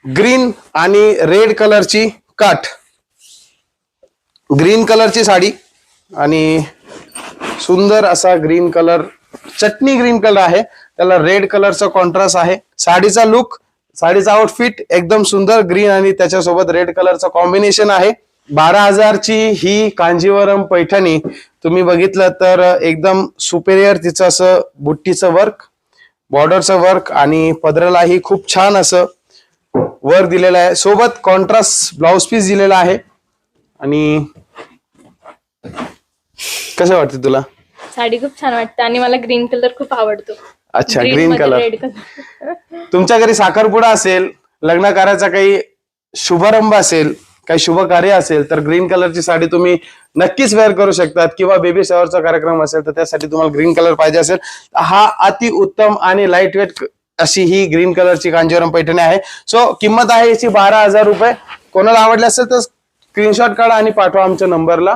Green आणि red कलरची काठ, ग्रीन कलरची साडी आणि सुंदर असा ग्रीन कलर, चटणी ग्रीन कलर आहे, त्याला रेड कलरचा कॉन्ट्रास्ट आहे. साडीचा लुक, साडीचा आउटफिट एकदम सुंदर, ग्रीन आणि त्याच्यासोबत रेड कलरचा कॉम्बिनेशन आहे. 12,000 ची ही कांजीवरम पैठणी तुम्ही बघितलं तर एकदम सुपेरियर तिचं असं बुट्टीचं वर्क, बॉर्डरचं वर्क आणि पदरालाही खूप छान असं वर्क दिलेलं आहे. सोबत कॉन्ट्रास्ट ब्लाउज पीस दिलेला आहे. आणि कसं वाटतं तुला? साडी खूप छान वाटते आणि मला ग्रीन कलर खूप आवडतो. अच्छा, ग्रीन कलर. Red colour. तुमच्या घरी साखरपुडा असेल, लग्न कार्याचा काही शुभारंभ असेल, काही शुभ कार्य असेल तर ग्रीन कलरची साडी तुम्ही नक्कीच वेअर करू शकतात. किंवा बेबी शॉवरचा कार्यक्रम असेल तर त्यासाठी तुम्हाला ग्रीन कलर पाहिजे असेल, हा अति उत्तम आणि लाईट वेट अशी ही ग्रीन कलरची कांजीवरम पैठणी आहे. सो किंमत आहे याची 12,000 रुपये. कोणाला आवडली असेल तर स्क्रीनशॉट काढा आणि पाठवा आमच्या नंबरला.